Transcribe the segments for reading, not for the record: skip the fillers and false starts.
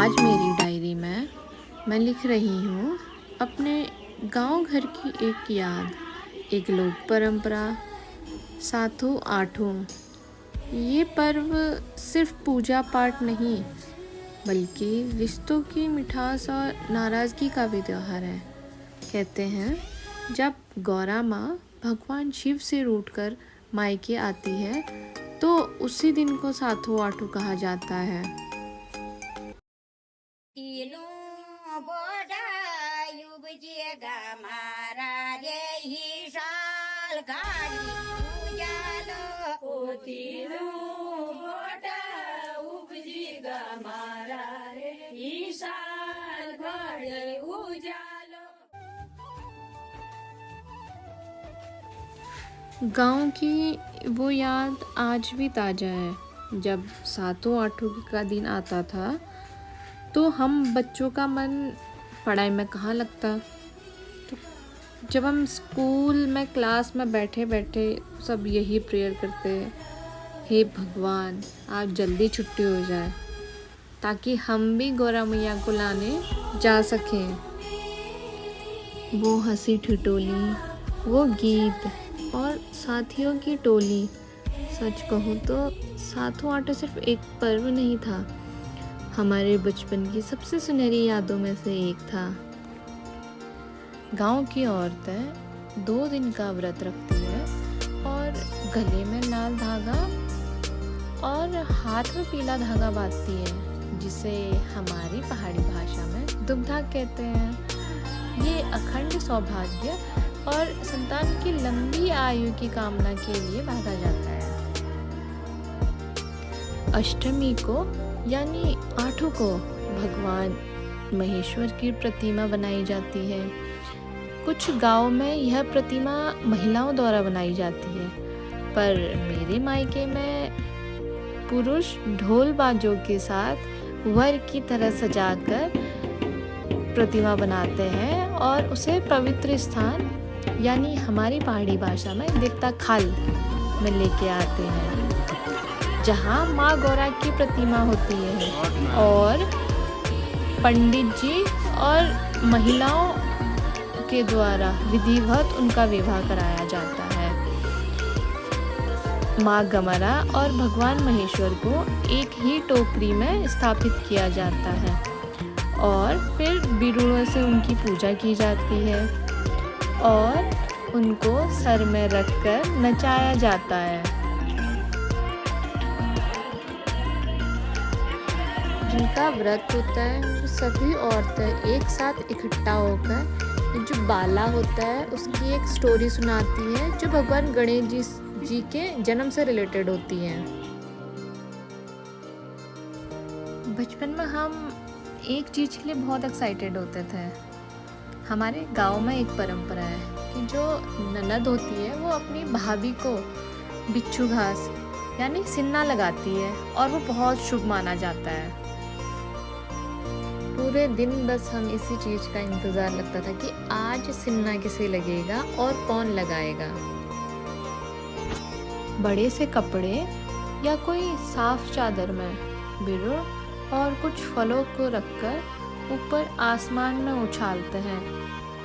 आज मेरी डायरी में मैं लिख रही हूँ अपने गांव घर की एक याद, एक लोक परंपरा, सातों आठों। ये पर्व सिर्फ पूजा पाठ नहीं, बल्कि रिश्तों की मिठास और नाराज़गी का भी त्योहार है। कहते हैं जब गौरा माँ भगवान शिव से रूठकर मायके आती है तो उसी दिन को सातों आठों कहा जाता है। गांव की वो याद आज भी ताज़ा है। जब सातों आठों का दिन आता था तो हम बच्चों का मन पढ़ाई में कहाँ लगता। तो जब हम स्कूल में क्लास में बैठे बैठे सब यही प्रेयर करते, हे भगवान आज जल्दी छुट्टी हो जाए ताकि हम भी गौरा मैया को लाने जा सकें। वो हंसी ठिठोली, वो गीत और साथियों की टोली। सच कहूँ तो सातों आठों सिर्फ एक पर्व नहीं था, हमारे बचपन की सबसे सुनहरी यादों में से एक था। गांव की औरतें 2 दिन का व्रत रखती है और गले में लाल धागा और हाथ में पीला धागा बांधती है, जिसे हमारी पहाड़ी भाषा में दुग्धा कहते हैं। ये अखंड सौभाग्य और संतान की लंबी आयु की कामना के लिए बांधा जाता है। अष्टमी को यानी आठों को भगवान महेश्वर की प्रतिमा बनाई जाती है। कुछ गांव में यह प्रतिमा महिलाओं द्वारा बनाई जाती है, पर मेरे मायके में पुरुष ढोल बाजों के साथ वर की तरह सजाकर प्रतिमा बनाते हैं और उसे पवित्र स्थान यानी हमारी पहाड़ी भाषा में देवता खाल में लेके आते हैं, जहाँ माँ गौरा की प्रतिमा होती है और पंडित जी और महिलाओं के द्वारा विधिवत उनका विवाह कराया जाता है। माँ गमरा और भगवान महेश्वर को एक ही टोकरी में स्थापित किया जाता है और फिर बिरुड़ों से उनकी पूजा की जाती है और उनको सर में रखकर नचाया जाता है। जिनका व्रत होता है वो सभी औरतें एक साथ इकट्ठा होकर जो बाला होता है उसकी एक स्टोरी सुनाती है, जो भगवान गणेश जी के जन्म से रिलेटेड होती है। बचपन में हम एक चीज़ के लिए बहुत एक्साइटेड होते थे। हमारे गांव में एक परंपरा है कि जो ननद होती है वो अपनी भाभी को बिच्छू घास यानी सिन्ना लगाती है और वो बहुत शुभ माना जाता है। पूरे दिन बस हम इसी चीज़ का इंतज़ार लगता था कि आज सिन्ना किसे लगेगा और कौन लगाएगा। बड़े से कपड़े या कोई साफ चादर में बिरुड़ और कुछ फलों को रखकर ऊपर आसमान में उछालते हैं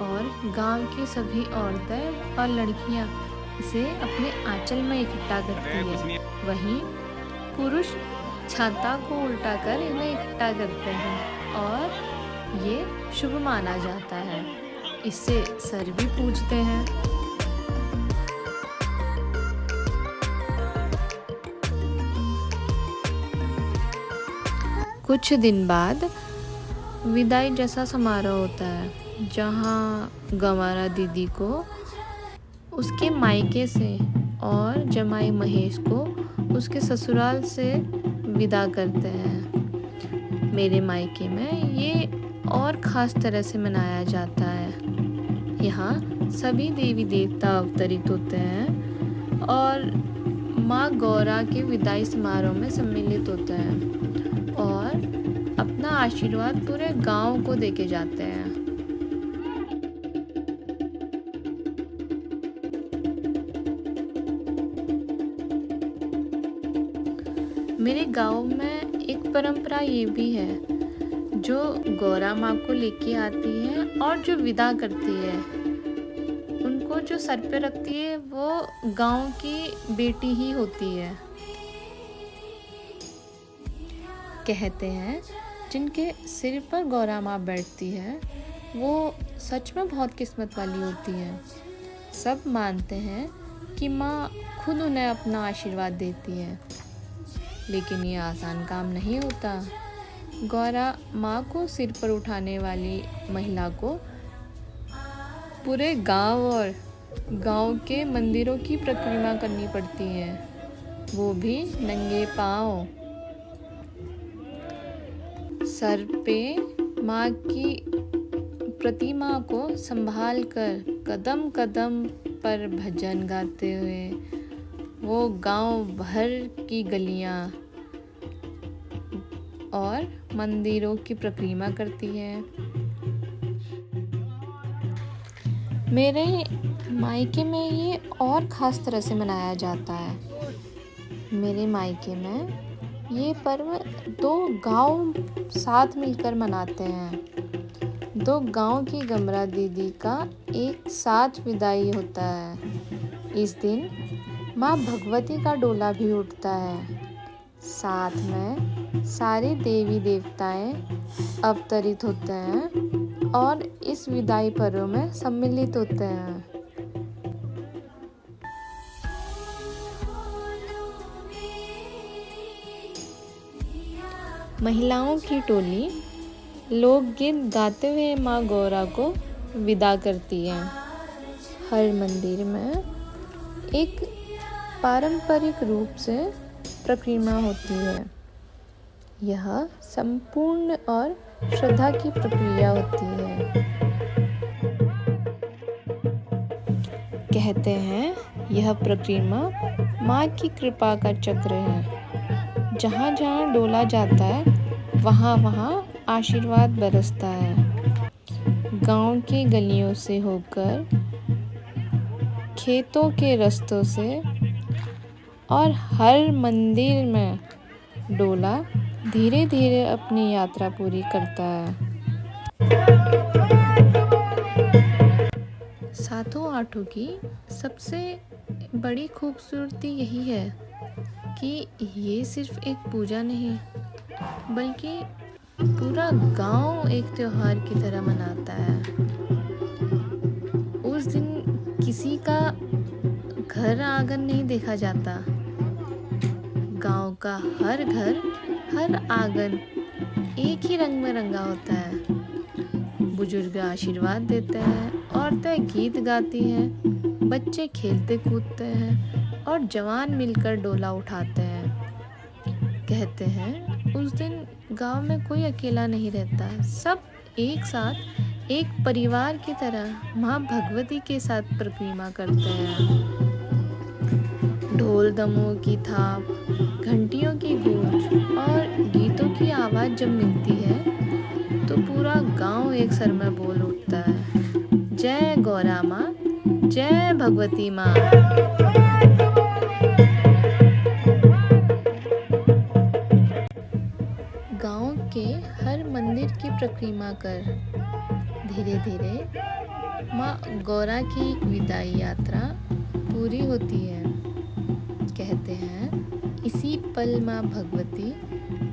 और गांव की सभी औरतें और लड़कियां इसे अपने आंचल में इकट्ठा करती हैं। वहीं पुरुष छाता को उल्टा कर इन्हें इकट्ठा करते हैं और ये शुभ माना जाता है। इससे सर भी पूजते हैं। कुछ दिन बाद विदाई जैसा समारोह होता है, जहाँ गंवारा दीदी को उसके मायके से और जमाई महेश को उसके ससुराल से विदा करते हैं। मेरे मायके में ये और ख़ास तरह से मनाया जाता है। यहाँ सभी देवी देवता अवतरित होते हैं और माँ गौरा के विदाई समारोह में सम्मिलित होते हैं और अपना आशीर्वाद पूरे गांव को देके जाते हैं। मेरे गांव में एक परंपरा ये भी है, जो गौरा माँ को लेके आती है और जो विदा करती है, उनको जो सर पे रखती है वो गांव की बेटी ही होती है। कहते हैं जिनके सिर पर गौरा माँ बैठती है वो सच में बहुत किस्मत वाली होती है। सब मानते हैं कि माँ खुद उन्हें अपना आशीर्वाद देती है, लेकिन ये आसान काम नहीं होता। गौरा माँ को सिर पर उठाने वाली महिला को पूरे गांव और गांव के मंदिरों की परिक्रमा करनी पड़ती है, वो भी नंगे पांव। सर पे माँ की प्रतिमा को संभाल कर कदम कदम पर भजन गाते हुए वो गांव भर की गलियां और मंदिरों की परिक्रमा करती है। मेरे मायके में ये और ख़ास तरह से मनाया जाता है। मेरे मायके में ये पर्व 2 गांव साथ मिलकर मनाते हैं। 2 गांव की गमरा दीदी का एक साथ विदाई होता है। इस दिन माँ भगवती का डोला भी उठता है। साथ में सारे देवी देवताएं अवतरित होते हैं और इस विदाई पर्व में सम्मिलित होते हैं। महिलाओं की टोली लोकगीत गाते हुए माँ गौरा को विदा करती है। हर मंदिर में एक पारंपरिक रूप से परिक्रमा होती है। यह संपूर्ण और श्रद्धा की प्रक्रिया होती है। कहते हैं यह परिक्रमा माँ की कृपा का चक्र है। जहाँ जहाँ डोला जाता है वहाँ वहाँ आशीर्वाद बरसता है। गांव की गलियों से होकर, खेतों के रास्तों से और हर मंदिर में डोला धीरे धीरे अपनी यात्रा पूरी करता है। सातों आठों की सबसे बड़ी खूबसूरती यही है कि ये सिर्फ एक पूजा नहीं, बल्कि पूरा गांव एक त्योहार की तरह मनाता है। उस दिन किसी का घर आंगन नहीं देखा जाता। गांव का हर घर, हर आंगन एक ही रंग में रंगा होता है। बुजुर्ग आशीर्वाद देते हैं, औरतें गीत गाती हैं, बच्चे खेलते कूदते हैं और जवान मिलकर डोला उठाते हैं। कहते हैं उस दिन गांव में कोई अकेला नहीं रहता। सब एक साथ एक परिवार की तरह माँ भगवती के साथ परिक्रमा करते हैं। ढोल दमों की थाप, घंटियों की गूंज और गीतों की आवाज़ जब मिलती है तो पूरा गांव एक सर में बोल उठता है, जय गौरा माँ, जय भगवती माँ। गांव के हर मंदिर की परिक्रमा कर धीरे धीरे माँ गौरा की विदाई यात्रा पूरी होती है। कहते हैं इसी पल माँ भगवती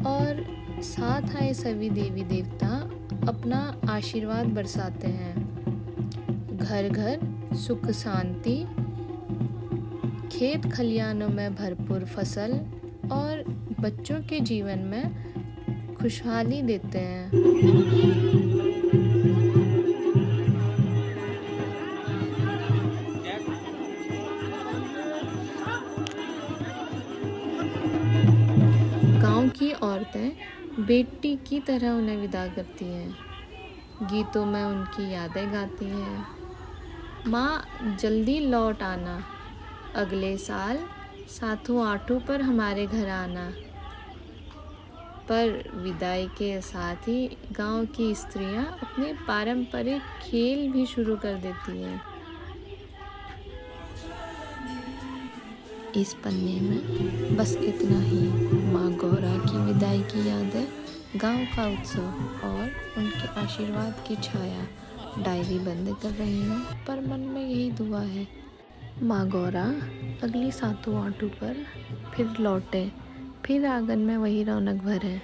और साथ आए सभी देवी देवता अपना आशीर्वाद बरसाते हैं। घर घर सुख शांति, खेत खलियानों में भरपूर फसल और बच्चों के जीवन में खुशहाली देते हैं। गांव की औरतें बेटी की तरह उन्हें विदा करती हैं। गीतों में उनकी यादें गाती हैं। माँ जल्दी लौट आना, अगले साल सातों आठों पर हमारे घर आना। पर विदाई के साथ ही गांव की स्त्रियां अपने पारंपरिक खेल भी शुरू कर देती हैं। इस पन्ने में बस इतना ही माँ गौरा की विदाई की यादें गांव का उत्सव और उनके आशीर्वाद की छाया। डायरी बंद कर रही हूँ पर मन में यही दुआ है। माँ गौरा अगली सातों आटू पर फिर लौटे, फिर आंगन में वही रौनक भरे।